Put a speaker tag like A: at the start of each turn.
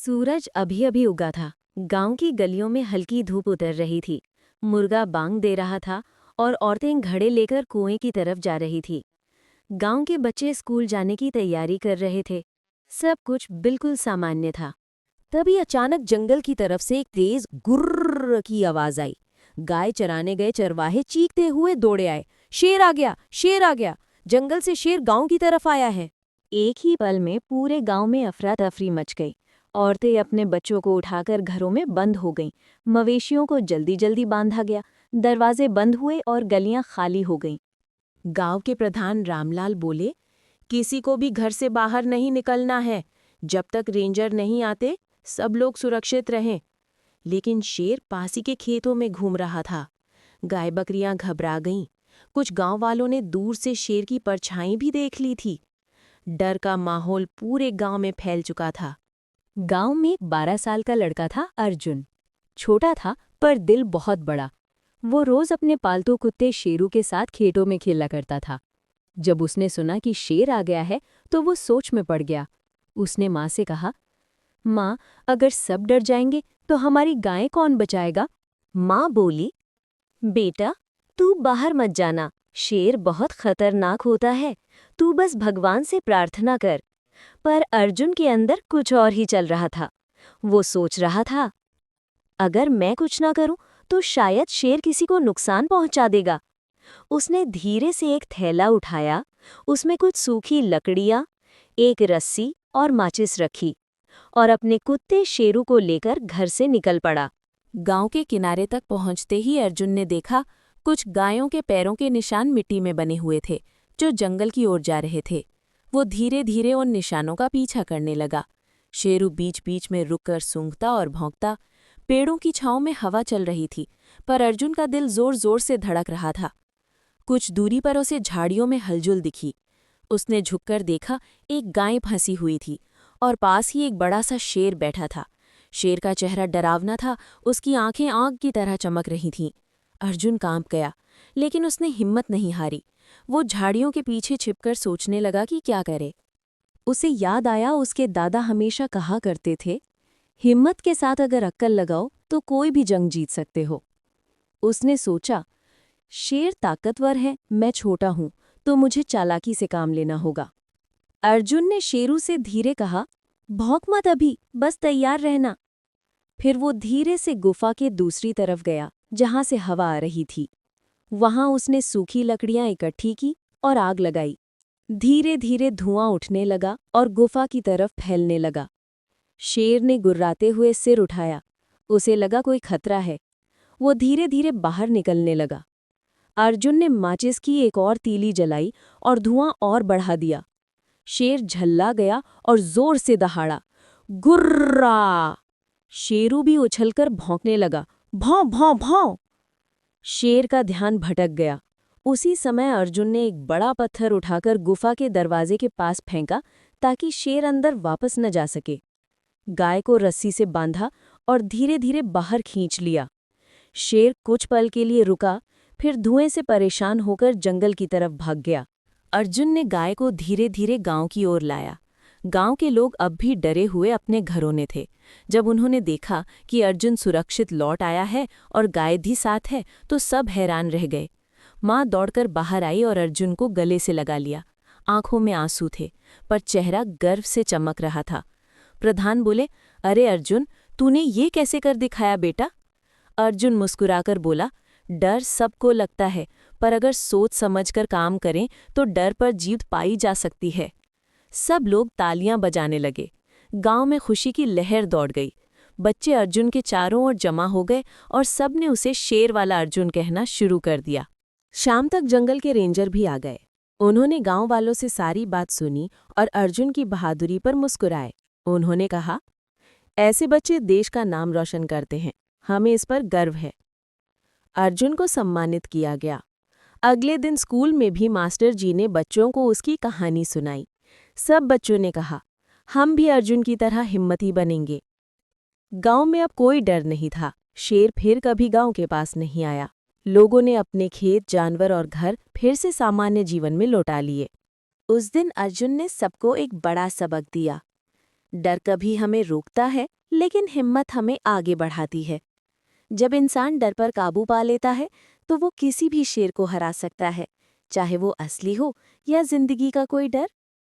A: सूरज अभी अभी उगा था। गांव की गलियों में हल्की धूप उतर रही थी। मुर्गा बांग दे रहा था और औरतें घड़े लेकर कुएं की तरफ जा रही थी। गांव के बच्चे स्कूल जाने की तैयारी कर रहे थे। सब कुछ बिल्कुल सामान्य था। तभी अचानक जंगल की तरफ से एक तेज गुर्र की आवाज आई। गाय चराने गए चरवाहे चीखते हुए दौड़े आए। शेर आ गया, शेर आ गया, जंगल से शेर गांव की तरफ आया है। एक ही पल में पूरे गांव में अफरा तफरी मच गई। औरतें अपने बच्चों को उठाकर घरों में बंद हो गईं। मवेशियों को जल्दी जल्दी बांधा गया। दरवाजे बंद हुए और गलियां खाली हो गईं।
B: गांव के प्रधान रामलाल बोले, किसी को भी घर से बाहर नहीं निकलना है। जब तक रेंजर नहीं आते सब लोग सुरक्षित रहें। लेकिन शेर पास ही के खेतों में घूम रहा था। गाय बकरियां घबरा गईं। कुछ गांव वालों ने दूर से शेर की परछाई भी देख ली थी। डर का माहौल पूरे गांव में फैल चुका था।
A: गांव में एक 12 साल का लड़का था, अर्जुन। छोटा था पर दिल बहुत बड़ा। वो रोज अपने पालतू कुत्ते शेरू के साथ खेतों में खेला करता था। जब उसने सुना कि शेर आ गया है तो वो सोच में पड़ गया। उसने माँ से कहा, माँ, अगर सब डर जाएंगे तो हमारी गायें कौन बचाएगा? माँ बोली, बेटा, तू बाहर मत जाना। शेर बहुत खतरनाक होता है। तू बस भगवान से प्रार्थना कर। पर अर्जुन के अंदर कुछ और ही चल रहा था। वो सोच रहा था, अगर मैं कुछ ना करूं तो शायद शेर किसी को नुकसान पहुंचा देगा। उसने धीरे से एक थैला उठाया। उसमें कुछ सूखी लकड़ियां, एक रस्सी और माचिस रखी और अपने कुत्ते शेरू को लेकर घर से निकल पड़ा।
B: गांव के किनारे तक पहुंचते ही अर्जुन ने देखा कुछ गायों के पैरों के निशान मिट्टी में बने हुए थे, जो जंगल की ओर जा रहे थे। वो धीरे धीरे उन निशानों का पीछा करने लगा। शेरू बीच बीच में रुककर सूंघता और भौंकता। पेड़ों की छांव में हवा चल रही थी, पर अर्जुन का दिल जोर जोर से धड़क रहा था। कुछ दूरी पर उसे झाड़ियों में हलचल दिखी। उसने झुककर देखा, एक गाय फंसी हुई थी और पास ही एक बड़ा सा शेर बैठा था। शेर का चेहरा डरावना था, उसकी आंखें आग की तरह चमक रही थीं। अर्जुन कांप गया, लेकिन उसने हिम्मत नहीं हारी। वो झाड़ियों के पीछे छिपकर सोचने लगा कि क्या करे। उसे याद आया, उसके दादा हमेशा कहा करते थे, हिम्मत के साथ अगर अक्ल लगाओ तो कोई भी जंग जीत सकते हो। उसने सोचा, शेर ताकतवर है, मैं छोटा हूं, तो मुझे चालाकी से काम लेना होगा। अर्जुन ने शेरू से धीरे कहा, भौंक मत अभी, बस तैयार रहना। फिर वो धीरे से गुफा के दूसरी तरफ गया, जहां से हवा आ रही थी। वहां उसने सूखी लकड़ियां इकट्ठी की और आग लगाई। धीरे धीरे धुआं उठने लगा और गुफा की तरफ फैलने लगा। शेर ने गुर्राते हुए सिर उठाया। उसे लगा कोई खतरा है। वो धीरे धीरे बाहर निकलने लगा। अर्जुन ने माचिस की एक और तीली जलाई और धुआं और बढ़ा दिया। शेर झल्ला गया और जोर से दहाड़ा, गुर्रा! शेरू भी उछलकर भौंकने लगा, भौं भौं भौं! शेर का ध्यान भटक गया। उसी समय अर्जुन ने एक बड़ा पत्थर उठाकर गुफा के दरवाजे के पास फेंका, ताकि शेर अंदर वापस न जा सके। गाय को रस्सी से बांधा और धीरे धीरे बाहर खींच लिया। शेर कुछ पल के लिए रुका, फिर धुएं से परेशान होकर जंगल की तरफ भाग गया। अर्जुन ने गाय को धीरे धीरे गांव की ओर लाया। गांव के लोग अब भी डरे हुए अपने घरों में थे। जब उन्होंने देखा कि अर्जुन सुरक्षित लौट आया है और गाय भी साथ है, तो सब हैरान रह गए। माँ दौड़कर बाहर आई और अर्जुन को गले से लगा लिया। आंखों में आंसू थे, पर चेहरा गर्व से चमक रहा था। प्रधान बोले, अरे अर्जुन, तूने ये कैसे कर दिखाया बेटा? अर्जुन मुस्कुराकर बोला, डर सबको लगता है, पर अगर सोच समझकर काम करें तो डर पर जीत पाई जा सकती है। सब लोग तालियां बजाने लगे। गांव में खुशी की लहर दौड़ गई। बच्चे अर्जुन के चारों ओर जमा हो गए और सबने उसे शेर वाला अर्जुन कहना शुरू कर दिया। शाम तक जंगल के रेंजर भी आ गए। उन्होंने गांव वालों से सारी बात सुनी और अर्जुन की बहादुरी पर मुस्कुराए। उन्होंने कहा, ऐसे बच्चे देश का नाम रोशन करते हैं, हमें इस पर गर्व है। अर्जुन को सम्मानित किया गया। अगले दिन स्कूल में भी मास्टर जी ने बच्चों को उसकी कहानी सुनाई। सब बच्चों ने कहा, हम भी अर्जुन की तरह हिम्मती बनेंगे। गांव में अब कोई डर नहीं था। शेर फिर कभी गांव के पास नहीं आया। लोगों ने अपने खेत, जानवर और घर फिर से सामान्य जीवन में लौटा लिए। उस दिन अर्जुन ने सबको एक बड़ा सबक दिया। डर कभी हमें रोकता है, लेकिन हिम्मत हमें आगे बढ़ाती है। जब इंसान डर पर काबू पा लेता है तो वो किसी भी शेर को हरा सकता है, चाहे वो असली हो या जिंदगी का कोई डर।